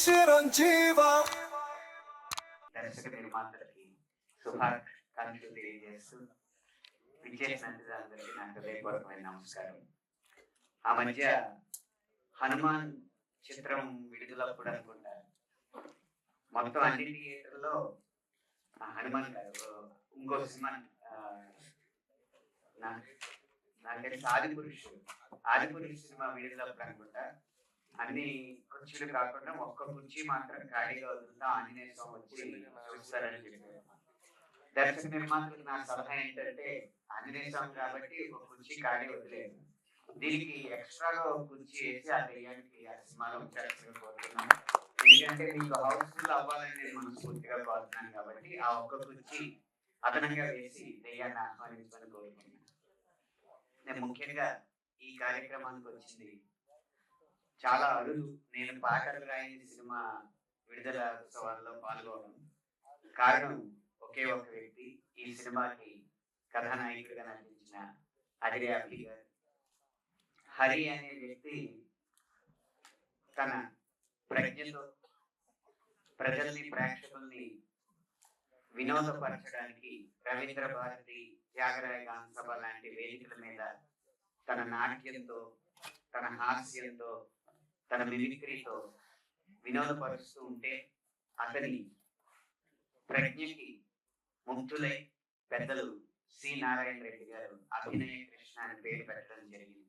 చిరంజీవ దర్శక నిర్మాతలకి శుభాకాంక్షలు తెలియజేస్తూ విచ్చేసినందుకు అందరికీ నా హృదయపూర్వకమైన నమస్కారం. ఆ మధ్య హనుమాన్ చిత్రం విడుదలప్పుడు అనుకుంటా మొత్తం అన్ని థియేటర్లో హనుమాన్ గారు ఇంకో సినిమా నాకు తెలిసి ఆదిపురుషు సినిమా విడుదలప్పుడు అనుకుంటా అన్ని కుర్చీలు కాకుండా ఒక్క కుర్చీ మాత్రం ఖాళీగా వదులుతా ఆంజనేయ స్వామి వచ్చి చూస్తారని చెప్పారు. దర్శక నిర్మాతలకు నా సలహా ఏంటంటే ఆంజనేయ స్వామి కాబట్టి ఒక కుర్చీ ఖాళీ వదిలేదు, దీనికి ఎక్స్ట్రాగా ఒక కుర్చీ వేసి ఆ దెయ్యానికి ఆ సినిమాలో ఉంచాల్సిన కోరుతున్నాను. ఎందుకంటే మీకు హౌస్ఫుల్ అవ్వాలని నేను మనస్ఫూర్తిగా కోరుతున్నాను కాబట్టి ఆ ఒక్క కుర్చీ అదనంగా వేసి దెయ్యాన్ని ఆహ్వానించమని కోరుకుంటున్నాను. నేను ముఖ్యంగా ఈ కార్యక్రమానికి వచ్చింది చాలా అరుదు. నేను పాటలు రాయని సినిమా విడుదల ఉత్సవాల్లో పాల్గొనడం కారణం ఒకే ఒక వ్యక్తి, ఈ సినిమాకి కథానాయకుడిగా నటించిన అదిరే అభి గారు. హరి అనే వ్యక్తి తన ప్రజ్ఞతో ప్రజల్ని ప్రేక్షకుల్ని వినోదపరచడానికి రవీంద్ర భారతి, త్యాగరాయ గాన సభ లాంటి వేదికల మీద తన నాట్యంతో, తన హాస్యంతో, తన మిమిక్రీతో వినోదపరుస్తూ ఉంటే అతని ప్రజ్ఞకి ముగ్ధులై పెద్దలు సి నారాయణ రెడ్డి గారు అభినయ కృష్ణ అని పేరు పెట్టడం జరిగింది.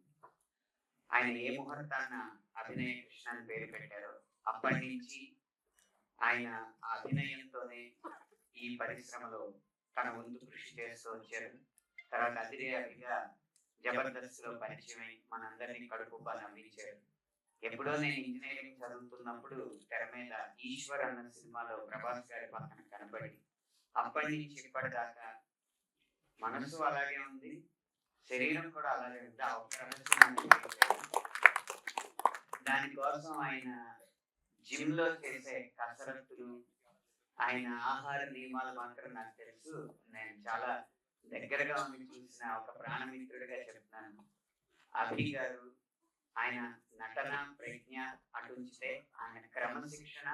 ఆయన ఏ ముహూర్తాన అభినయ కృష్ణ అని పేరు పెట్టారో అప్పటి నుంచి ఆయన అభినయంతోనే ఈ పరిశ్రమలో తన వంతు కృషి చేస్తూ వచ్చారు. తర్వాత అదిరే అభిగా జబర్దస్త్ లో పరిచయం మనందరినీ కడుపుబ్బా నవ్వించారు. ఎప్పుడో నేను ఇంజనీరింగ్ చదువుతున్నప్పుడు తెర మీద ఈశ్వర్ అన్న సినిమాలో ప్రభాస్ గారి పక్కన కనబడి అప్పటి నుంచి ఇప్పటిదాకా మనసు అలాగే ఉంది, శరీరం కూడా అలాగే ఉంది. ఆ ఒక్క రహస్యం దానికోసం ఆయన జిమ్ లో చేసే కసరత్తులు, ఆయన ఆహార నియమాలు మాత్రం నాకు తెలుసు. నేను చాలా దగ్గరగా ఉండి చూసిన ఒక ప్రాణమిత్రుడిగా చెప్తున్నాను. అభి గారు ఆయన నటన ప్రజ్ఞ అటుంచితే ఆయన క్రమశిక్షణ,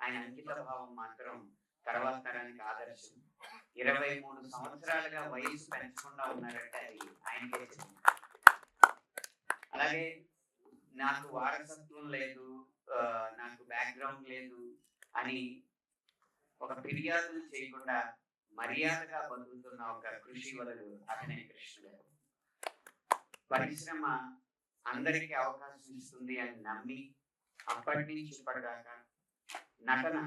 ఆయన అంకిత భావం మాత్రం తర్వాత తరానికి ఆదర్శం. 23 సంవత్సరాలుగా వయసు పెంచకుండా ఉన్నారంటే అది ఆయనకే చెప్పింది. అలాగే నాకు వారసత్వం లేదు, నాకు బ్యాక్గ్రౌండ్ లేదు అని ఒక ఫిర్యాదులు చేయకుండా మర్యాదగా బతుకుతున్న ఒక కృషి వలలు అభినయ కృష్ణ గారు. పరిశ్రమ అందరికీ అవకాశం ఇస్తుంది అని నమ్మి అప్పటి నుంచి ఇప్పటిదాకా నటన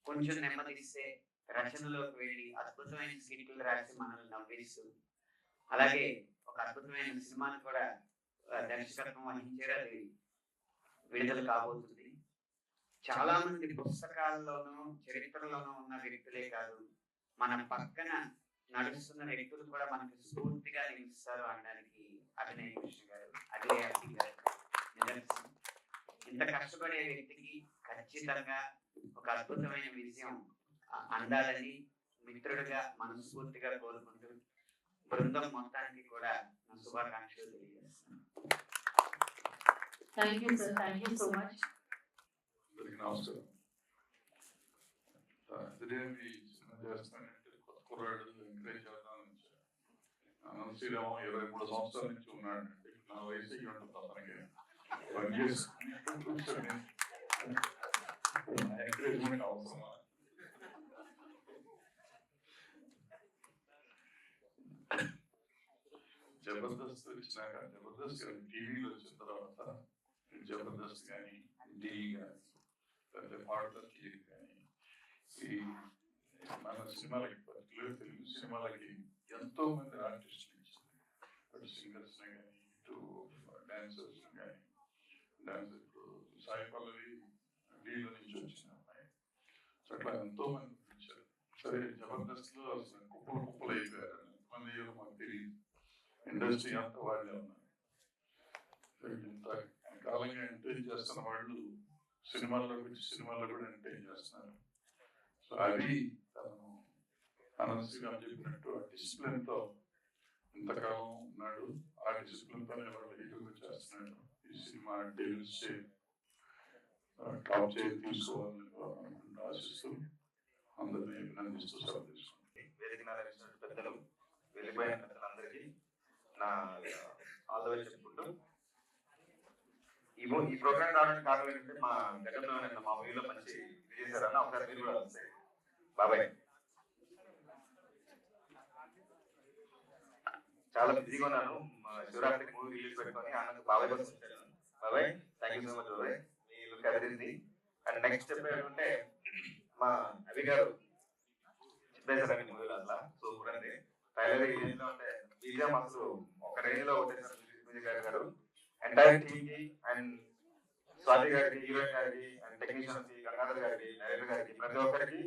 కొంచెం నెమ్మదిస్తే రచనలోకి వెళ్ళి అద్భుతమైన స్కిట్లు రాసి మనల్ని నవ్విస్తూ, అలాగే ఒక అద్భుతమైన సినిమాను కూడా దర్శకత్వం వహించారు. అది విడుదల కాబోతుంది. చాలా మంది పుస్తకాల్లోనూ చరిత్రలోనూ ఉన్న వ్యక్తులే కాదు, మన పక్కన నడుస్తున్న వ్యక్తులు కూడా మనకు స్ఫూర్తిగా నిలుస్తారు అనడానికి అభినయ కృష్ణ గారు, అదిరే అభి గారు నిదర్శనం. ఇంత కష్టపడే వ్యక్తికి ఖచ్చితంగా ఒక అద్భుతమైన విజయం అందాలని మిత్రుడిగా మనస్ఫూర్తిగా కోరుకుంటూ బృందం మొత్తానికి కూడా నా శుభాకాంక్షలు తెలియజేస్తున్నాను. Thank you, sir. Thank you so much. నమస్కారం. అదిరేమి చేస్తానంటే కొత్త కుర్రాడు ఎంకరేజ్ చేద్దామని శ్రీరామ 23 సంవత్సరాల నుంచి ఉన్నాడంటే నా వయసు ఉంటుంది అతనికి ఎంకరేజ్మెంట్ అవసరమా? జబర్దస్త్ వచ్చినాక జబర్దస్త్ టీవీలో వచ్చిన తర్వాత జబర్దస్త్ కానీ టీవీ కానీ లేకపోతే పాటలకి కానీ ఈ మన సినిమాలకి పర్టికులర్ తెలుగు సినిమాలకి ఎంతో మంది ఆర్టిస్టులు ఇచ్చింది. అటు సింగర్స్ కానీ ఇటు డాన్సర్స్ కానీ డాన్సర్ ఇప్పుడు సాయి పల్లవి ఢీలో నుంచి వచ్చిన అమ్మాయి, అట్లా ఎంతో మంది పిలిచారు. సరే జబర్దస్త్ లో అసలు కుప్పలు అయిపోయారు. ఎంతమంది మాకు తెలియదు, ఇండస్ట్రీ అంతా వాళ్ళే ఉన్నారు. ఇంత కాలంగా ఎంటర్టైన్ చేస్తున్న వాళ్ళు సినిమాల్లో కూడా ఎంటర్టైన్ చేస్తున్నారు. సో అది తను అనవసరంగా చెప్పినట్టు ఆ డిసిప్లిన్ తో ఇంతకాలం ఉన్నాడు. ఆ డిసిప్లిన్ తోనే వాళ్ళు హీరోగా చేస్తున్నాడు. ఈ సినిమా డెలివరీ టాప్ చేసి తీసుకోవాలని ఆశిస్తూ అందరినీ అభినందిస్తూ సెలవు తీసుకుంటాం. వేదిక పెద్దలు వెళ్ళిపోయిన పెద్దలందరికీ నా ఆల్ ద వే చెప్పుకుంటూ ఈ ప్రోగ్రామ్ రావడానికి కారణం ఏంటంటే మా గతంలో మా ఊరిలో మంచి ఇది చేశారన్న ఒకసారి మీరు కూడా వస్తాయి బాబాయ్. చాలా బిజీగా ఉన్నాను. శివరాత్రికి మూవీ రిలీజ్ పెట్టుకొని అన్నకు బాబాయ్ కోసం వచ్చాను. బాబాయ్ థ్యాంక్ యూ సో మచ్ బాబాయ్, మీ లుక్ అదిరింది. అండ్ నెక్స్ట్ చెప్పేటంటే మా అవి గారు చెప్పేశారండి మూవీలో అట్లా సూపర్ అండి. ట్రైలర్ ఈ రేంజ్ లో ఉంటే బీజం అసలు ఒక రేంజ్ లో కొట్టేశారు మ్యూజిక్ గారు. ఎంటైర్ టీమ్ కి అండ్ స్వాతి గారికి, హీరోయిన్ గారికి అండ్ టెక్నీషియన్స్ కి, గంగాధర్ గారికి, నరేంద్ర గారికి, ప్రతి ఒక్కరికి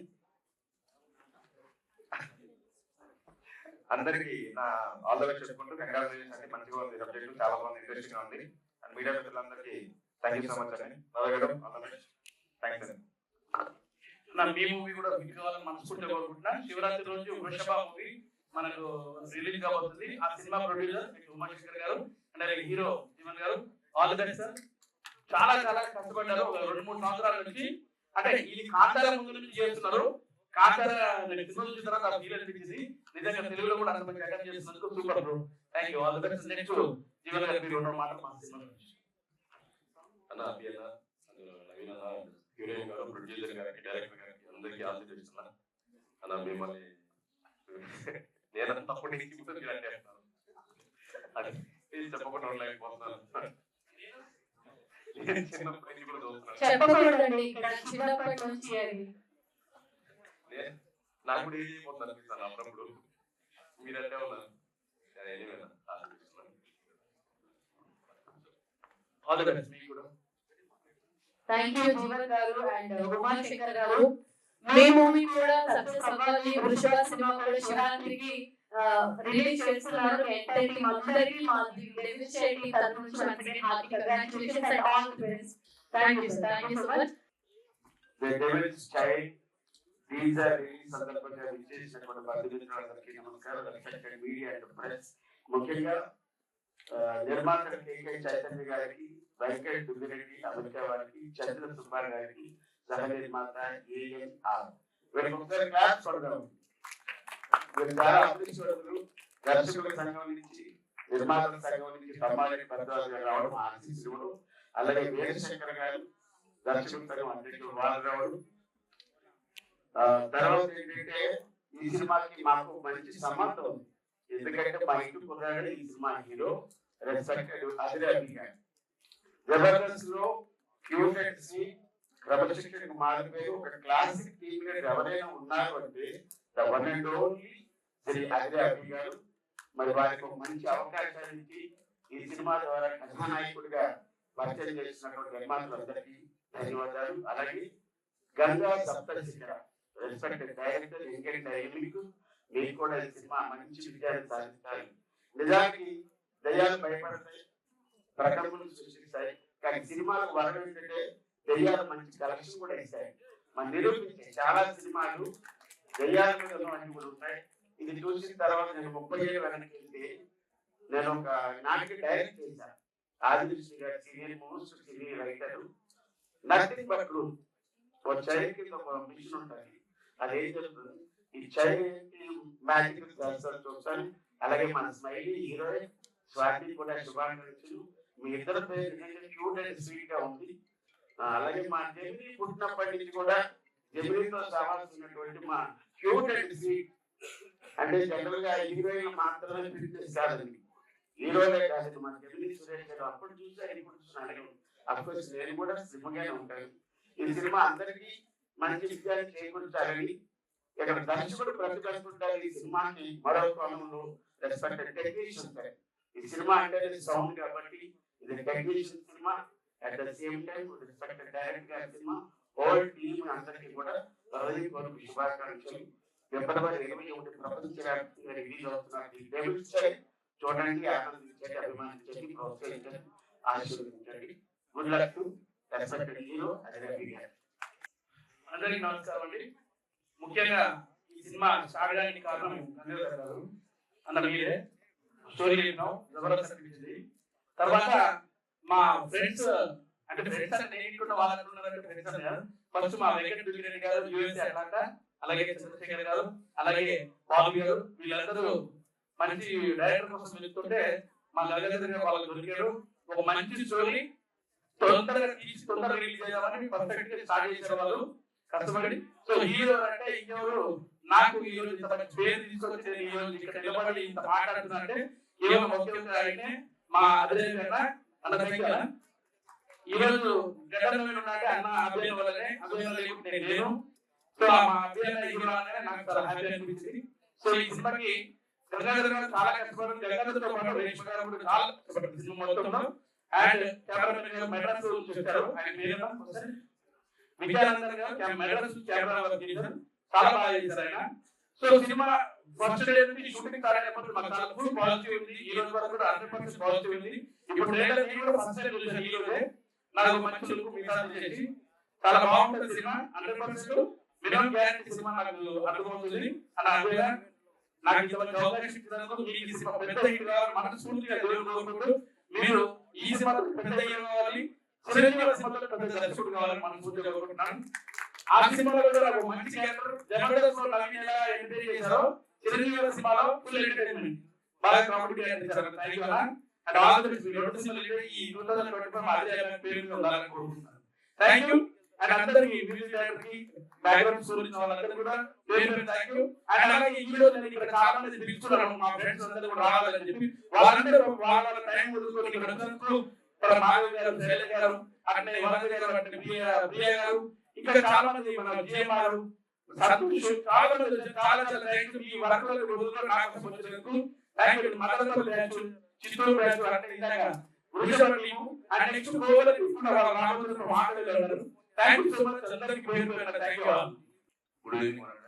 అందరికి నా ఆల్ ద వే చెప్పుకుంటూ కంగ్రాచులేషన్స్ అండి. మంచిగా ఉంది సబ్జెక్ట్, చాలా బాగుంది, ఇంట్రెస్టింగ్ గా ఉంది. అండ్ మీడియా మిత్రులందరికీ థ్యాంక్ యూ సో మచ్ అండి. బాబాయ్ గారు ఆల్ ద బెస్ట్. థ్యాంక్స్ అండి. నా మీ మూవీ కూడా హిట్ కావాలని మనస్ఫూర్తిగా కోరుకుంటున్నాను. శివరాత్రి రోజు వృషభ మూవీ మనకు రిలీజ్ కాబోతుంది. ఆ సినిమా ప్రొడ్యూసర్ ఉమాశంకర్ గారు అండ్ అలాగే హీరో జీవన్ గారు, ఆల్ ది బెస్ట్ సార్. చాలా చాలా కష్టపడ్డారు. ఒక 2-3 సంవత్సరాల నుంచి, అంటే ఇది కాంతార ముందు నుంచి చేస్తున్నారు. కాంతార సినిమా చూసిన తర్వాత ఫీల్ అనిపించింది. నిజంగా తెలుగులో కూడా అంత మంచి అటెంప్ట్ చేస్తున్నందుకు super bro, thank you, all the best. Next Jeevan గారు మీరు 2 మాటలు మా సినిమా గురించి. అన్న అభియన్న, నవీన్ అన్న, హీరోయిన్ గారు, ప్రొడ్యూసర్ గారికి, డైరెక్టర్ గారికి అందరికీ ఆల్ ది బెస్ట్ అన్న. అన్న మిమ్మల్ని నేను తప్పుడు అంటే అది చెప్పకుండా ఉండలేకపోతున్నాను. చెప్పకూడదండి ఇక్కడ చిన్నప్పటి నుంచి అది. నాకు కూడా ఏం అయిపోతుంది అనిపిస్తాను అప్పుడప్పుడు. మీరంటే ఉన్నారు ఆల్ ది బెస్ట్ మీకు కూడా. థ్యాంక్ యూ జీవన్ గారు అండ్ ఉమాశంకర్ గారు. మీ మూవీ కూడా సక్సెస్ అవ్వాలి. వృషభ సినిమా కూడా శివరాత్రికి రిలీజ్ చేస్తున్నారు. ఎంటైర్ టీమ్ అందరికీ మా డెబ్యూ చేయడం తరఫు నుంచి once again hearty congratulations and all the best. Thank you so much. The Devil's Child teaser release సందర్భంగా విచ్చేసినటువంటి బంధుమిత్రులందరికీ నమస్కారం. రెస్పెక్టెడ్ మీడియా అండ్ ప్రెస్, ముఖ్యంగా నిర్మాత కేకే చైతన్య గారికి, వెంకట్ దుర్గిరెడ్డి, అమెరికా వారికి, చంద్ర సుబ్బారావు గారికి, సహ నిర్మాత ANR, వీళ్ళకి ఒకసారి క్లాస్ కొడదాం. వీళ్ళు చాలా అదృష్టవంతులు. దర్శకుల సంఘం నుంచి, నిర్మాతల సంఘం నుంచి బ్రహ్మారెడ్డి భరద్వాజ్ గారు రావడం, ఆశీస్సులు, అలాగే వీరశంకర్ గారు దర్శకుల సంఘం అధ్యక్షుడు వాళ్ళు రావడం. తర్వాత ఏంటంటే ఈ సినిమాకి మాకు మంచి సంబంధం ఉంది. ఎందుకంటే మా ఇంటి కుర్రాడే ఈ సినిమా హీరో, రెస్పెక్టెడ్ అదిరాబి గారు. జబర్దస్త్ లో క్యూట్ అండ్ స్వీట్ క్రమశిక్షణకు మారిపోయి ఒక క్లాసిక్ టీమ్ లీడర్ ఎవరైనా ఉన్నారు అంటే the one and only Shri Adirabi గారు. మరి వారికి ఒక మంచి అవకాశాన్ని ఇచ్చి ఈ సినిమా ద్వారా కథానాయకుడిగా పరిచయం చేసినటువంటి నిర్మాతలందరికీ ధన్యవాదాలు. అలాగే గంగా సప్తశిఖర రెస్పెక్టెడ్ డైరెక్టర్ వెంకట్ డైమిక్, మీకు కూడా ఈ సినిమా మంచి విజయాన్ని సాధిస్తారు. నిజానికి దయ్యాలు భయపడతాయి, ప్రకటనలు సృష్టిస్తాయి, కానీ సినిమాలకు వరం ఏంటంటే దయ్యాలు మంచి కలెక్షన్ కూడా ఇస్తాయి. మనం నిరూపించే చాలా సినిమాలు దయ్యాల మీద ఉన్నవన్నీ కూడా ఉంటాయి. ఇది చూసిన తర్వాత నేను 30 ఏళ్ళ వెనక్కి వెళ్తే నేను ఒక నాటికి డైరెక్ట్ చేశాను. ఆదిశ్రీ గారు senior most senior writer. Nothing but truth. ఒక చైల్డ్ కింద ఒక మిషన్ ఉంటుంది, అదేం చెప్తుంది, ఈ చైల్డ్ మ్యాజిక్ చూస్తాను. అలాగే మన స్మైలీ హీరోయిన్ స్వాతి కూడా శుభాకాంక్షలు. మీ ఇద్దరు పేరు క్యూట్ అండ్ స్వీట్ గా ఉంది. అలాగే మా జమిని పుట్టినప్పటి నుంచి కూడా జమినితో సవాల్సినటువంటి మా క్యూట్ అండ్ స్వీట్, అంటే జనరల్ గా హీరోయిన్ మాత్రమే ఫిట్నెస్ కాదండి, హీరోలే కాదండి. మన జమిని సురేష్ గారు అప్పుడు చూసాను, ఇప్పుడు చూస్తున్నాను. అఫ్కోర్స్ నేను కూడా సింహగానే ఉంటాను. ఈ సినిమా అందరికీ మంచి విజయాన్ని చేకూర్చాలని ఇక్కడ దర్శకుడు ప్రతికరిస్తుంటారు. ఈ సినిమాకి మరో కోణంలో రెస్పెక్టెడ్ టెక్నీషియన్స్. ఈ సినిమా అంటే సౌండ్ కాబట్టి ఇది technician cinema. At the same time respected director గారి సినిమా. హోల్ టీమ్ అందరికీ కూడా హృదయపూర్వక శుభాకాంక్షలు. ఫిబ్రవరి 21 ప్రపంచవ్యాప్తంగా రిలీజ్ అవుతున్నారు. డెవిల్స్ చైల్డ్ చూడండి, ఆనందించండి, అభిమానించండి, ప్రోత్సహించండి, ఆశీర్వదించండి. Good luck to respected hero Adirabi గారు. అందరికీ నమస్కారం అండి. ముఖ్యంగా ఈ సినిమా స్టార్ట్ చేయడానికి కారణం గంగాధర్ గారు అన్న మీరే. స్టోరీ చెప్పినాం, జబర్దస్త్ అనిపించింది. తర్వాత మా ఫ్రెండ్స్ అంటే ఫ్రెండ్స్ అంటే నేను వాళ్ళంటే ఫ్రెండ్స్ అని కాదు. ఫస్ట్ మా వెంకట రెడ్డి గారు యూఎస్ఏ అట్లాంటా, అలాగే చంద్రశేఖర్ గారు, అలాగే బాబు గారు, వీళ్ళందరూ మంచి డైరెక్టర్ కోసం వెళ్తుంటే మా గంగాధర్ గారు వాళ్ళకి దొరికాడు. ఒక మంచి స్టోరీ తొందరగా తీసి తొందరగా రిలీజ్ చేద్దామని పర్ఫెక్ట్ గా స్టార్ట్ చేశారు వాళ్ళు కష్టపడి. సో హీరో అంటే ఇంకెవరు, నాకు ఈ రోజు ఇంత మంచి పేరు తీసుకొచ్చి ఈ రోజు ఇక్కడ నిలబడి ఇంత మాట్లాడుతున్నా అంటే కేవలం ఒకే ఆయనే మా అభినయ్ అన్న. ఈ రోజు గడ్డ అన్న అభినయ్ వల్లనే, అభినయ్ లేకుంటే నేను. సో మా అభినయ్ హీరో అనేది నాకు చాలా హ్యాపీ అనిపించింది. సో ఈ సినిమాకి గంగాధర్ గారు చాలా కష్టపడి, గంగాధర్తో పాటు రేష్మ గారు కూడా చాలా కష్టపడింది సినిమా మొత్తంలో. అండ్ కెమెరామెన్ గారు మెడ్రాస్ చూస్తారు, ఆయన పేరు విద్యానందన్ గారు మెడ్రాస్ కెమెరా వర్క్ చేశారు, చాలా బాగా చేశారు ఆయన. సో సినిమా ఫస్ట్ డే నుంచి షూటింగ్ స్టార్ట్ అయినప్పుడు మాకు చాలా ఫుల్ పాజిటివ్ ఉంది. ఈ రోజు వరకు కూడా 100% పాజిటివ్ ఉంది. ఇప్పుడు నేను కూడా ఫస్ట్ టైం చూసాను ఈ రోజే, నాకు మంచి లుక్ మిగతా చేసి చాలా బాగుంటుంది సినిమా. 100% మినిమం గ్యారెంటీ సినిమా నాకు అర్థమవుతుంది అన్న. అదేలా నాకు ఇంతమంది అవకాశం ఇచ్చినందుకు మీకు ఈ సినిమా పెద్ద హిట్ కావాలి మనస్ఫూర్తిగా దేవుడు కోరుకుంటూ, మీరు ఈ సినిమా పెద్ద హీరో కావాలి, చిరంజీవి సినిమాలో పెద్ద దర్శకుడు కావాలని మనస్ఫూర్తిగా కోరుకుంటున్నాను. ఆ సినిమాలో కూడా ఒక మంచి క్యారెక్టర్ జబర్దస్త్ లో నవీన్ ఎలా ఎంటర్టైన్ చేశారో చిరంజీవి సినిమాలో ఫుల్ ఎంటర్టైన్మెంట్ బాగా కామెడీ చేశారు. థాంక్యూ అన్న. And all the best. రెండు సినిమాలు ఈ 2025 అదే పేరు మీద ఉండాలని కోరుకుంటున్నాను. థాంక్యూ. అండ్ అందరికి మ్యూజిక్ డైరెక్టర్ కి బ్యాక్గ్రౌండ్ స్కోర్ ఇచ్చిన వాళ్ళందరికీ కూడా పేరు పేరు థాంక్యూ. అండ్ అలాగే ఈ రోజు నేను ఇక్కడ చాలా మంది పిలుచుకున్నాను, మా ఫ్రెండ్స్ అందరూ కూడా రావాలని చెప్పి వాళ్ళందరూ వాళ్ళ టైం వదులుకొని ఇక్కడ వచ్చినందుకు మాధవ్ గారు, శైల గారు, అట్లే వరద గారు, అట్లే ప్రియ గారు, ఇంకా చాలా మంది మన జిఎం గారు, సంతోష్, చాలా మంది చాలా చాలా థాంక్యూ. ఈ వర్కులకు వదులుకొని నాకు వచ్చినందుకు thank you. Madanapalle branch, Chittoor branch, అంటే ఇందాక వృషభ టీము అండ్ నెక్స్ట్ గోవా తీసుకున్న రాబోతున్న మాట్లాడారు. థాంక్యూ సో మచ్ అందరికీ పేరు పేరు థాంక్యూ. గుడ్ ఈవినింగ్ అన్న.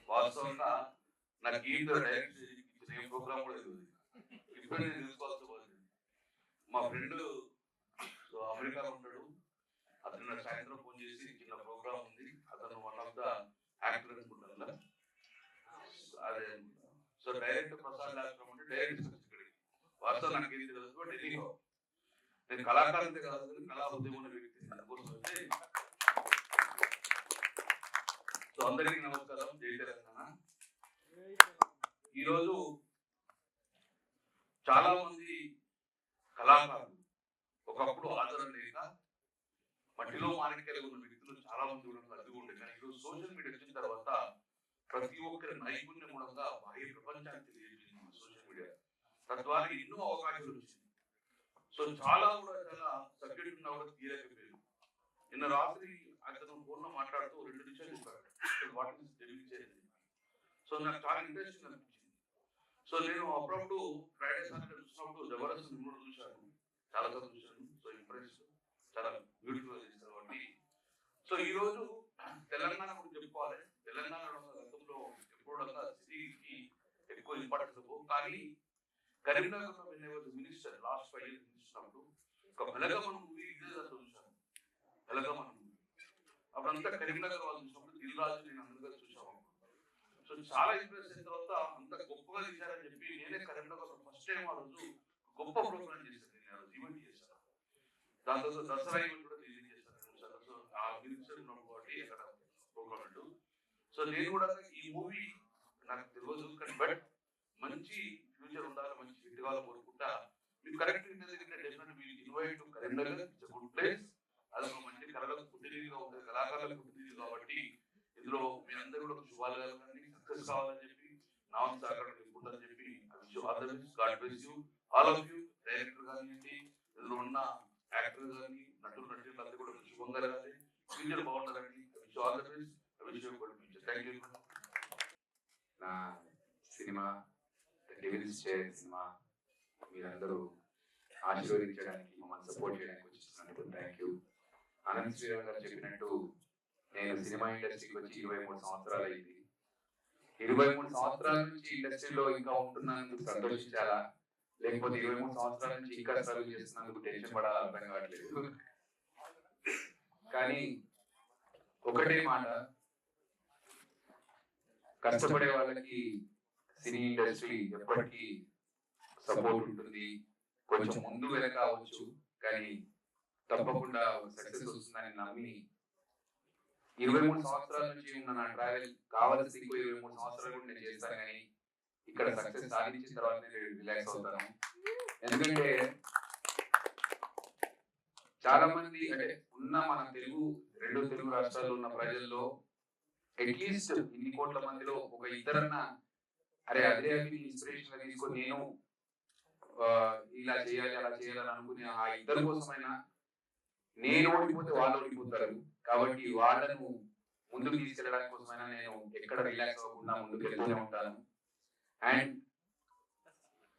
వాస్తవంగా నాకు ఈ డైరెక్ట్ ఇచ్చిన ప్రోగ్రామ్ కూడా ఇది ఇప్పుడు నేను తెలుసుకోవాల్సి పోతుంది. మా ఫ్రెండ్ అమెరికాలో ఉంటాడు, అతను నాకు సాయంత్రం ఫోన్ చేసి చిన్న ప్రోగ్రామ్ ఉంది, అతను వన్ ఆఫ్ ద యాక్టర్ అనుకుంటాను. అదే సో డైరెక్ట్ ప్రసాద్ ఆశ్రమం అంటే డైరెక్ట్ ఇక్కడికి వాస్తవం నాకు ఏది తెలుసు, ఢిల్లీలో నేను కళాకారులతో కాదు కళా ఉద్యమం వ్యక్తి అందుకోసం వచ్చి. సో అందరికీ నమస్కారం, జై తెలంగాణ. ఈరోజు చాలా మంది కళాకారులు ఒకప్పుడు ఆదరణ లేక మట్టిలో మాణిక్యాలు ఉన్న వ్యక్తులు చాలా మంది అదుగు ఉండే, కానీ ఈరోజు సోషల్ మీడియా వచ్చిన తర్వాత ప్రతి ఒక్కరి నైపుణ్యం మూలంగా బాహ్య ప్రపంచానికి తెలియజేసింది సోషల్ మీడియా. తద్వారా ఎన్నో అవకాశాలు వచ్చింది. సో చాలా కూడా చాలా సబ్జెక్ట్ ఉన్నా కూడా తీయలేకపోయారు. నిన్న రాత్రి అతను ఫోన్ లో మాట్లాడుతూ 2 నిమిషాలు చెప్పాడు. సో నాకు చాలా ఇంట్రెస్టింగ్ అనిపించింది. సో నేను అప్పుడప్పుడు ఫ్రైడే సాటర్డే చూసినప్పుడు జబర్దస్త్ నిమ్మడు చూశాను, చాలా సార్లు చూశాను. సో ఇంప్రెస్ చాలా బ్యూటిఫుల్ చేస్తారు కాబట్టి. సో ఈ రోజు తెలంగాణ గురించి చెప్పుకోవాలి. తెలంగాణ గతంలో ఎప్పుడంతా సిటీకి ఎక్కువ ఇంపార్టెన్స్ ఇవ్వవు, కానీ కరీంనగర్లో మినిస్టర్ లాస్ట్ 5 years మినిస్టర్ ఒక బెలగమన మూవీ ఇదే చూశాను. బెలగమన మూవీ అప్పుడంతా కరీంనగర్ వాళ్ళు చూసినప్పుడు దిల్ రాజు నేను అందరిగా చూసాము. సో చాలా ఇంప్రెస్ అయిన తర్వాత అంత గొప్పగా తీశారని చెప్పి నేనే కరీంనగర్ ఫస్ట్ టైం ఆ రోజు గొప్ప ప్రోగ్రామ్ చేశాను. నేను ఆ రోజు ఈవెంట్ చేశాను, దాంతో దసరా ఈవెంట్ కూడా రిలీజ్ చేశాను. సో ఆ మినిస్టర్ ఉన్నాడు కాబట్టి అక్కడ ప్రోగ్రామ్. సో నేను కూడా ఈ మూవీ నాకు తెలియదు, కానీ బట్ మంచి ఫ్యూచర్ ఉండాలి, మంచి హిట్ కావాలి కోరుకుంటా. మీకు correct invite to Karimnagar, it's a good place. అదొక మంచి కళలకు పుట్టినీరుగా ఉంటుంది, కళాకారులకు పుట్టినీరు కాబట్టి ఇందులో మీ అందరూ కూడా శుభాలు కలగాలని, సక్సెస్ కావాలని చెప్పి నా సహకారం తీసుకుంటారని చెప్పి God bless you all of you. Director కానివ్వండి, ఇందులో ఉన్న యాక్టర్ కానీ నటులు నటులు అందరూ కూడా శుభంగా కలగాలి, ఫ్యూచర్ బాగుంటుందండి. All the best, future. Thank you. నా సినిమా డెవిల్స్ చైర్ సినిమా మీరందరూ ఆశీర్వదించడానికి, మమ్మల్ని సపోర్ట్ చేయడానికి వచ్చినందుకు థ్యాంక్ యూ. అనంత్ శ్రీరామ్ గారు చెప్పినట్టు నేను సినిమా ఇండస్ట్రీకి వచ్చి 23 సంవత్సరాలు అయింది. 23 సంవత్సరాల నుంచి ఇండస్ట్రీలో ఇంకా ఉంటున్నందుకు సంతోషించాలా, లేకపోతే 23 సంవత్సరాల నుంచి ఇంకా సర్వ్ చేస్తున్నందుకు టెన్షన్ పడాలా అర్థం కావట్లేదు. కానీ ఒకటే మాట, కష్టపడే వాళ్ళకి సినీ ఇండస్ట్రీ ఎప్పటికీ సపోర్ట్ ఉంటుంది. కొంచెం ముందు వెనక అవ్వచ్చు, కానీ తప్పకుండా సక్సెస్ వస్తుందని నమ్మి 23 సంవత్సరాల నుంచి ఉన్న నా ట్రావెల్ కావాల్సి ఇంకో 23 సంవత్సరాలు కూడా నేను చేస్తాను, కానీ ఇక్కడ సక్సెస్ సాధించిన తర్వాత నేను రిలాక్స్ అవుతాను. ఎందుకంటే చాలా మంది అంటే ఉన్న మన రెండు తెలుగు రాష్ట్రాల్లో ఉన్న ప్రజల్లో అట్లీస్ట్ ఇన్ని కోట్ల మందిలో ఒక ఇద్దరన్నా అరే అదే ఇన్స్పిరేషన్ గా తీసుకొని నేను ఇలా చేయాలి అలా చేయాలని అనుకునే ఆ ఇద్దరి కోసమైనా నేను ఓడిపోతే వాళ్ళు ఓడిపోతారు కాబట్టి వాళ్ళను ముందుకు తీసుకెళ్ళడానికి కోసమైనా నేను ఎక్కడ రిలాక్స్ అవ్వకుండా ముందుకు వెళ్తూనే ఉంటాను. అండ్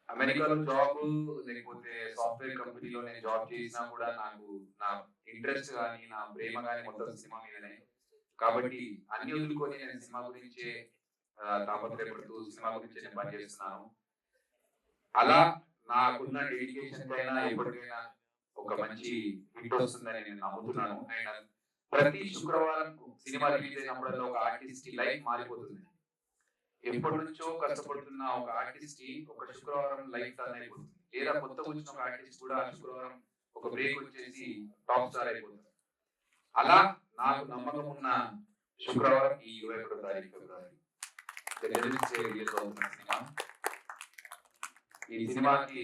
అమెరికాలో జాబ్ లేకపోతే సాఫ్ట్వేర్ కంపెనీలో నేను జాబ్ చేసినా కూడా నాకు నా ఇంట్రెస్ట్ కానీ నా ప్రేమ కానీ మొత్తం సినిమా మీదనే. కాబట్టి అన్ని వదులుకొని నేను సినిమా గురించే తాపత్రయపడుతూ సినిమా గురించి నేను పనిచేస్తున్నాను. అలా నాకున్న డెడికేషన్ పైన ఎప్పటికైనా ఒక మంచి హిట్ వస్తుందని నేను నమ్ముతున్నాను. అండ్ ప్రతి శుక్రవారం సినిమా రిలీజ్ అయినప్పుడల్లా ఒక ఆర్టిస్ట్ లైఫ్ మారిపోతుంది. ఎప్పటి నుంచో కష్టపడుతున్న ఒక ఆర్టిస్ట్ ఒక శుక్రవారం లైఫ్ టర్న్ అయిపోతుంది. లేదా కొత్త వచ్చిన ఒక ఆర్టిస్ట్ కూడా శుక్రవారం ఒక బ్రేక్ వచ్చేసి టాప్ స్టార్ అయిపోతుంది. అలా నాకు నమ్మకం ఉన్న శుక్రవారం ఈ 21వ తారీఖు ఫిబ్రవరి రిలీజ్ అవుతున్న సినిమా. ఈ సినిమాకి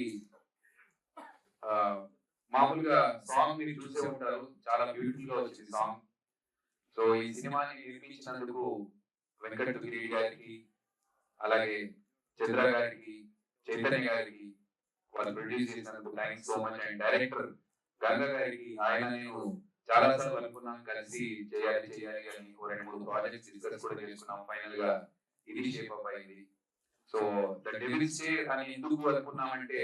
మామూలుగా సాంగ్ మీరు చూసే ఉంటారు, చాలా బ్యూటిఫుల్ గా వచ్చింది సాంగ్. సో ఈ సినిమాని నిర్మించినందుకు వెంకట్ గిరి గారికి, అలాగే చంద్ర గారికి, చైతన్య గారికి, వాళ్ళు ప్రొడ్యూస్ చేసినందుకు thanks so much. And director Ganga గారికి, ఆయన నేను చాలా సార్లు అనుకున్నాం కలిసి చేయాలి అని 2-3 ప్రాజెక్ట్స్ డిస్కస్ కూడా చేసుకున్నాం. ఫైనల్ గా ఇది షేప్ అప్ అయింది. సో ద డెవిల్స్ డే అని ఎందుకు అనుకున్నామంటే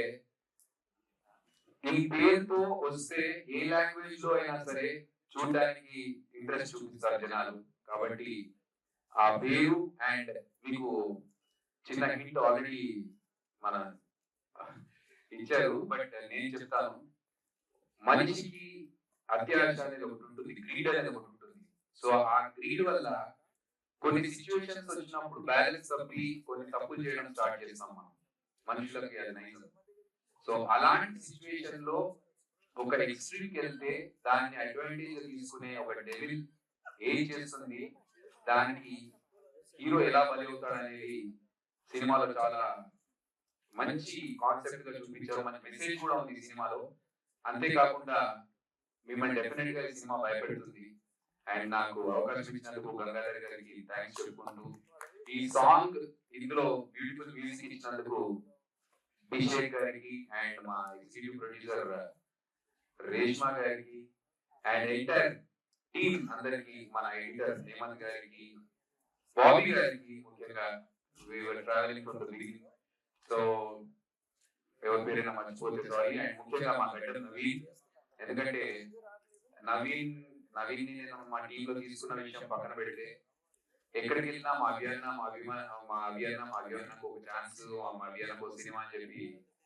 ఈ పేరుతో వస్తే ఏ లాంగ్వేజ్ లో అయినా సరే చూడడానికి ఇంట్రెస్ట్ చూపిస్తారు జనాలు. కాబట్టి ఆ పేరు అండ్ మీకు చిన్న హింట్ ఆల్రెడీ మన ఇచ్చారు, బట్ నేను చెప్తాను. మనిషికి అత్యాశ అనేది ఒకటి ఉంటుంది, గ్రీడ్ అనేది ఒకటి ఉంటుంది. సో ఆ గ్రీడ్ వల్ల కొన్ని సిచ్యువేషన్స్ వచ్చినప్పుడు బ్యాలెన్స్ తప్పి కొన్ని తప్పులు చేయడం స్టార్ట్ చేస్తాం మనం మనుషులకి. అది నైజం. సో అలాంటి సిచ్యువేషన్ లో ఒక ఎక్స్ట్రీమ్ కి వెళ్తే దాన్ని అడ్వాంటేజ్ తీసుకునే ఒక డెవిల్ ఏం చేస్తుంది, దానికి హీరో ఎలా బలి అవుతాడు అనేది సినిమాలో చాలా మంచి కాన్సెప్ట్ గా చూపించారు. మంచి మెసేజ్ కూడా ఉంది ఈ సినిమాలో. అంతేకాకుండా మిమ్మల్ని డెఫినెట్ గా ఈ సినిమా భయపెడుతుంది. అండ్ నాకు అవకాశం ఇచ్చినందుకు గంగాధర్ గారికి థ్యాంక్స్ చెప్పుకుంటూ, ఈ సాంగ్ ఇందులో బ్యూటిఫుల్ మ్యూజిక్ ఇచ్చినందుకు అభిషేక్ గారికి అండ్ మా ఎగ్జిక్యూటివ్ ప్రొడ్యూసర్ రేష్మా గారికి అండ్ ఎంటైర్ టీమ్ అందరికి, మన ఎడిటర్ హేమంత్ గారికి, బాబీ గారికి ముఖ్యంగా. we were traveling from the beginning, so ఎవరి పేరైనా మర్చిపోతే సారీ. అండ్ ముఖ్యంగా మా గడ్డ నవీన్, ఎందుకంటే నవీన్ నేను మా టీంలో తీసుకున్న విషయం పక్కన పెడితే ఎక్కడికి వెళ్ళినా మా అభియాన్నకు ఒక ఛాన్స్, మా అభియాన్నకు ఒక సినిమా అని చెప్పి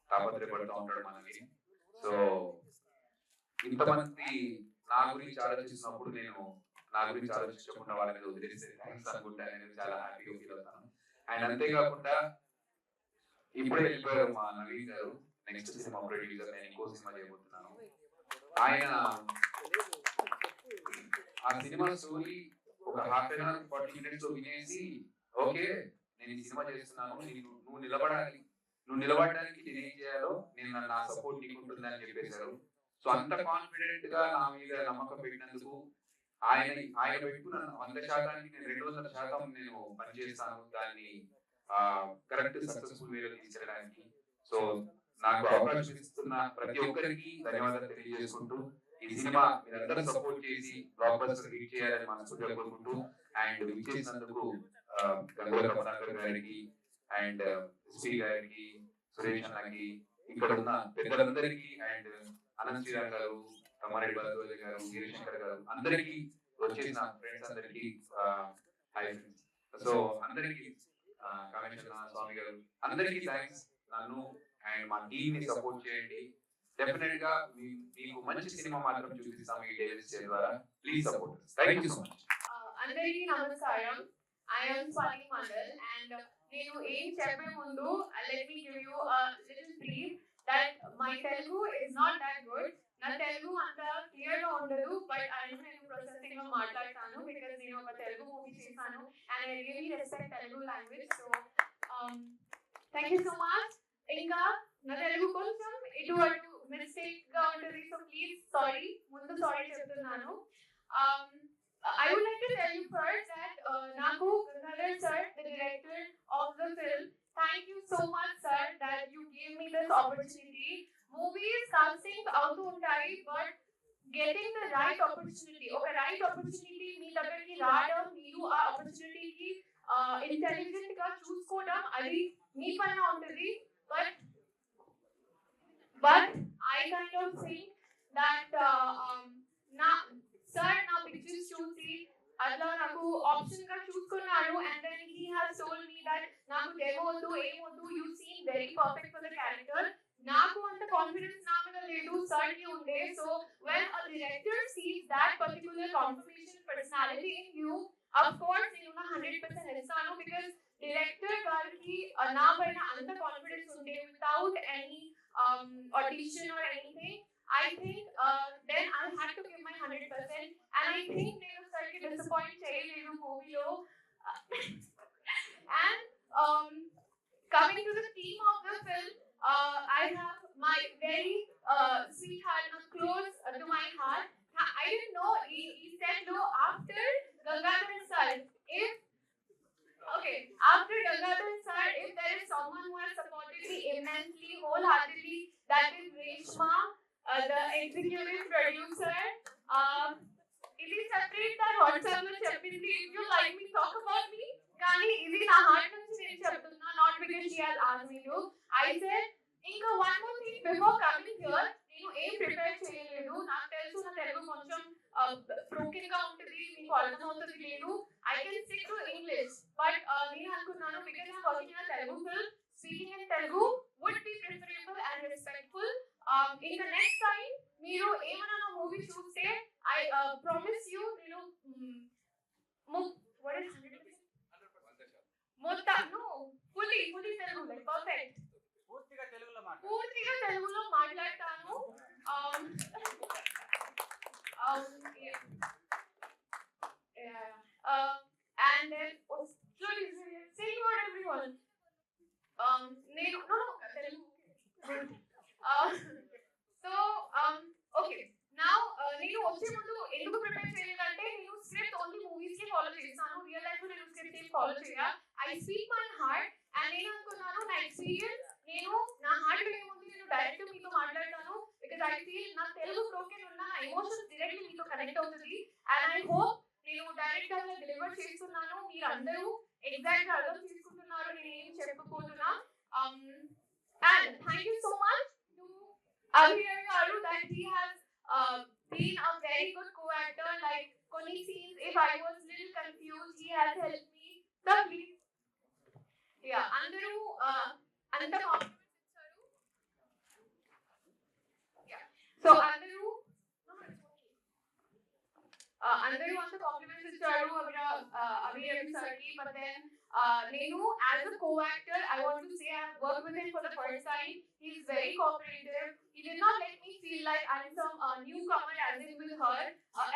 తాపత్రయపడుతూ ఉంటాడు మనకి. సో ఇంతమంది నా గురించి ఆలోచిస్తున్నప్పుడు నేను నా గురించి ఆలోచించకుండా వాళ్ళని వదిలేస్తే థ్యాంక్స్ అనుకుంటా. నేను చాలా హ్యాపీగా ఫీల్ అవుతాను. అండ్ అంతేకాకుండా ఇప్పుడే వెళ్ళిపోయారు మా నవీన్ గారు, నెక్స్ట్ సినిమా ప్రొడ్యూసర్. నేను ఇంకో సినిమా చేయబోతున్నాను. ఆయన ఆ సినిమా స్టోరీ ఒక 1/2 an hour 40 minutes లో వినేసి, ఓకే నేను ఈ సినిమా చేస్తున్నాను, నువ్వు నిలబడడానికి నేనేం చేయాలో నేను నా సపోర్ట్ నీకు ఉంటుందని చెప్పేశారు. సో అంత కాన్ఫిడెంట్ గా నా మీద నమ్మకం పెట్టినందుకు ఆయన పెట్టుకున్న 100% నేను 200% నేను పనిచేస్తాను దాన్ని కరెక్ట్ సక్సెస్ఫుల్ వేలో తీసుకెళ్ళడానికి. సో నాకు అవకాశం ఇస్తున్న ప్రతి ఒక్కరికి ధన్యవాదాలు తెలియజేసుకుంటూ, ఈ సినిమా మీరందరూ సపోర్ట్ చేసి బ్లాక్ బస్టర్ హిట్ చేయాలని మనస్ఫూర్తిగా కోరుకుంటూ, అండ్ విచ్చేసినందుకు గంగోల కమలాకర్ గారికి అండ్ ఎస్పీ గారికి, సురేష్ అన్నకి, ఇక్కడ ఉన్న పెద్దలందరికీ, అండ్ అనంత్ శ్రీరామ్ గారు, తమ్మారెడ్డి భరద్వాజ గారు, వీరశంకర్ గారు, అందరికీ వచ్చేసిన ఫ్రెండ్స్ అందరికి హాయ్ ఫ్రెండ్స్. సో అందరికి కామేశ్వర స్వామి గారు అందరికీ థ్యాంక్స్. నన్ను అండ్ మా టీమ్ ని సపోర్ట్ చేయండి. డెఫినెట్ గా మీకు మంచి సినిమా మాత్రం చూపిస్తాం ఈ డేస్ ద్వారా. Please support. Thank you so much. అందరికీ నమస్కారం. I am Swati Mandal and నేను ఏం చెప్పే ముందు let me give you a little brief that my Telugu is not that good. నా తెలుగు అంత క్లియర్ గా ఉండదు, బట్ నేను ప్రాసెసింగ్ లో మాట్లాడతాను బికాజ్ నేను ఒక తెలుగు మూవీ చేశాను and I really respect Telugu language. So thank you so much. ఇంకా నా తెలుగు కొంచెం ఇటు అటు మిస్టేక్ గా ఉంటుంది, సో ప్లీజ్ సారీ, ముందు సారీ చెప్తున్నాను. I would like to tell you first that Naku Gangadhar sir, the director of the film, thank you so much sir that you gave me this opportunity. Movies casting out untai, but getting the right opportunity, okay, right opportunity మీ దగ్గరికి రావడం, మీరు ఆ opportunity కి intelligent గా చూసుకోవడం, అది మీ పైన ఉంటుంది. But I kind of think that sir నా పిక్చర్స్ చూసి అట్లా నాకు ఆప్షన్ గా చూసుకున్నారు and then he has told me that నాకు డెమో వద్దు ఏమొద్దు, you seem very perfect for the character. నాకు అంత కాన్ఫిడెన్స్ నా మీద లేదు, సార్ కి ఉండే. So when a director sees that particular confirmation personality in you, of course నేను నా 100% ఇస్తాను బికాజ్ డైరెక్టర్ గారికి నా పైన అంత కాన్ఫిడెన్స్ ఉండే without any audition or anything. I think then I had to give my 100%, and I think నేను సరిగ్గా disappoint చేయలేదు మూవీలో. And coming to the theme of the film, I have my very sweetheart, close to my heart. I didn't know he said no after Gangadhar sir. After Gangadhar sir, if there is someone who has supported me immensely, wholeheartedly, that is Reshma, the executive producer. ఇది separate గా WhatsApp లో చెప్పింది, if you like me talk about me, కానీ ఇది నా heart నుంచి నేను చెప్తున్నా, not because she has asked me to. I said ఇంకా one more thing before coming here, నేను ఏం ప్రిపేర్ చేయలేదు. నాకు తెలుసు నా తెలుగు కొంచెం బ్రోకెన్ గా ఉంటుంది, మీకు అర్థమవుతుంది లేదు. I can stick to English, but నేను అనుకున్నాను because I'm working in a Telugu film, speaking in Telugu would be preferable and respectful. In the next time మీరు ఏమైనా నా మూవీ చూస్తే I promise you, నేను what is 100%? మొత్తం fully Telugu, like perfect. పూర్తిగా తెలుగులో మాట్లాడతాను. And then slowly say what everyone. నేను తెలుగు. So okay, now నేను వచ్చే ముందు ఎందుకు ప్రిపేర్ చేయలేదంటే నేను స్క్రిప్ట్ ఓన్లీ మూవీస్ కి ఫాలో చేస్తాను, రియల్ లైఫ్ లో నేను స్క్రిప్ట్ ఏం ఫాలో చేయ. I speak my heart and నేను అనుకున్నాను నా ఎక్స్పీరియన్స్, నేను నా హార్ట్ ఏముంది నేను డైరెక్ట్ మీతో మాట్లాడతాను బికాజ్ I feel నా తెలుగు బ్రోకెన్ ఉన్న నా ఎమోషన్స్ డైరెక్ట్లీ మీతో కనెక్ట్ అవుతుంది. అండ్ I hope నేను డైరెక్ట్ గా డెలివర్ చేస్తున్నాను, మీరు అందరూ ఎగ్జాక్ట్ గా అర్థం చేసుకుంటున్నారు నేను ఏం చెప్పబోతున్నా. And thank you so much to Abhir garu that he has been a very good co-actor. Like కొన్ని scenes if I was little confused, he has helped me. So please, yeah, అందరూ అంత compliments ఇచ్చారు. Yeah, so అందరూ అంత compliments ఇచ్చారు అభిర్ సార్కి. But then Nenu, as a co-actor, I want to say I have worked with him for the first time. He is very cooperative. He did not let me feel like I'm some newcomer as in with her,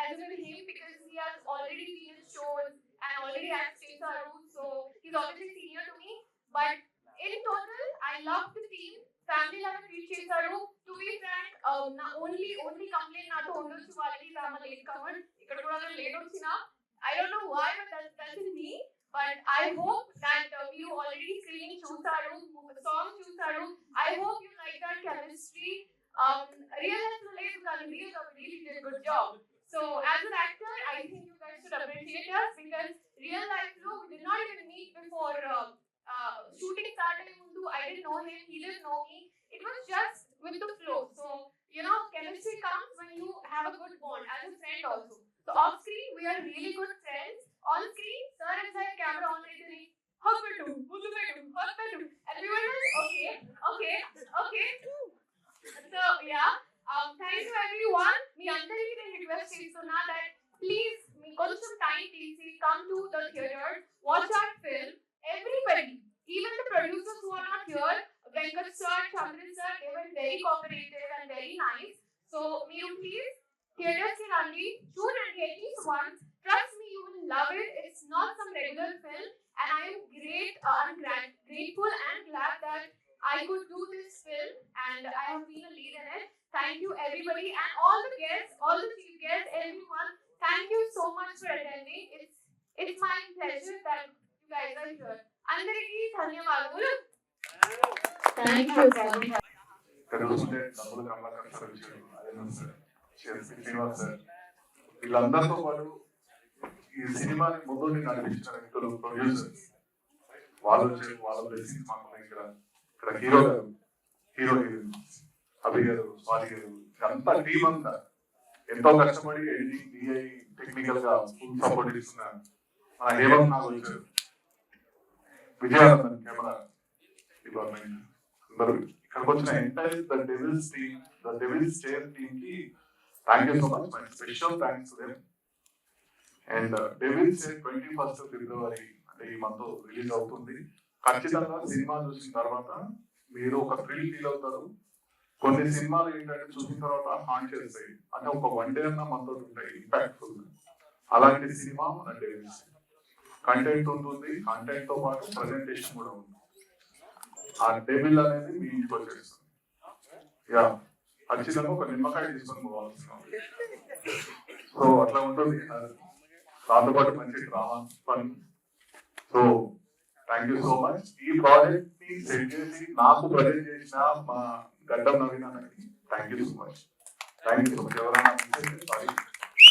as in with him, because he has already been in shows and already has changed our roots. So he's obviously senior to me. But in total, I love the team. Family love treat చేశారు. To be frank, na only complaint నాతో ఉండొచ్చు వాళ్ళకి Rama late cover ఇక్కడ కూడా late వచ్చినా. I don't know why, but that's in me. But I hope that you already screening చూసారు, song చూసారు. I hope you like that chemistry. Real life lo ledu kaani real ga really did a good job. So as an actor, I think you guys should appreciate us because real life lo we did not even meet before shooting started mundu. I didn't know him, he didn't know me. It was just with the flow. So you know, chemistry comes when you have a good bond as a friend also. So off screen we are really good friends. On screen, sir is like camera on like this. Husband, and we were like, okay. So yeah, thank you everyone. Me అందరికీ నేను request చేస్తున్నా that please me కొంచెం time please come to the theater, watch our film. Everybody, even the producers who are not here, Venkat sir, Chandran sir, they were very cooperative and very nice. So please theaters ki randi, చూడండి at least once. Trust me, you will love it. It's not some regular film, and I am grateful and glad that I could do this film and I have been a lead in it. Thank you everybody and all the guests, all the chief guests, everyone. Thank you so much for attending. It's my pleasure that you guys are here. Andariki ధన్యవాదాలు. Thank you, Swami. చూస్తుంటే డబ్బులు Kamalakar sir వచ్చాడు, అదే sir, Srinivas sir, వీళ్ళందరితో పాటు ఈ సినిమాని ముందు నడిపించిన వ్యక్తులు, ప్రొడ్యూసర్స్, వాళ్ళు వచ్చారు. వాళ్ళ బ్లెస్సింగ్స్ మాకు ఇక్కడ హీరో గారు, హీరోయిన్ అభి గారు, స్వాతి గారు, అంతా టీం అంతా ఎంతో కష్టపడి ఎడిటింగ్, డిఐ, టెక్నికల్ గా ఫుల్ సపోర్ట్ ఇస్తున్న మన హేమంత్ నాకు వచ్చారు, విజయానందన్ కెమెరా డిపార్ట్మెంట్, అందరూ ఇక్కడికి వచ్చిన entire the devils chair team కి thank you so much. My special thanks to them. And devils chair 21st February అంటే ఈ మంత్ రిలీజ్ అవుతుంది. ఖచ్చితంగా సినిమా చూసిన తర్వాత మీరు ఒక థ్రిల్ ఫీల్ అవుతారు. కొన్ని సినిమాలు ఏంటంటే చూసిన తర్వాత హాంట్ చేస్తాయి, అంటే ఒక 1 day అన్న మనతో ఉంటాయి ఇంపాక్ట్ఫుల్. అలాంటి సినిమా మన డెవిల్స్. కంటెంట్ ఉంటుంది, కంటెంట్ తో పాటు ప్రెజెంటేషన్ కూడా ఉంది. ఆ డెవిల్ అనేది మీ ఇంటికి వచ్చేస్తుంది. యా, ఖచ్చితంగా ఒక నిమ్మకాయ తీసుకొని పోవాల్సిన. సో అట్లా ఉంటుంది. దాంతో పాటు మంచి drama fun. So thank you so much. ఈ ప్రాజెక్ట్ ని సెట్ చేసి నాకు ప్రజెంట్ చేసిన మా గడ్డం నవీన్ అన్నకి thank you so much. Thank you so much. ఎవరైనా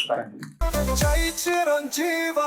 థ్యాంక్ యూ. జై చిరంజీవ.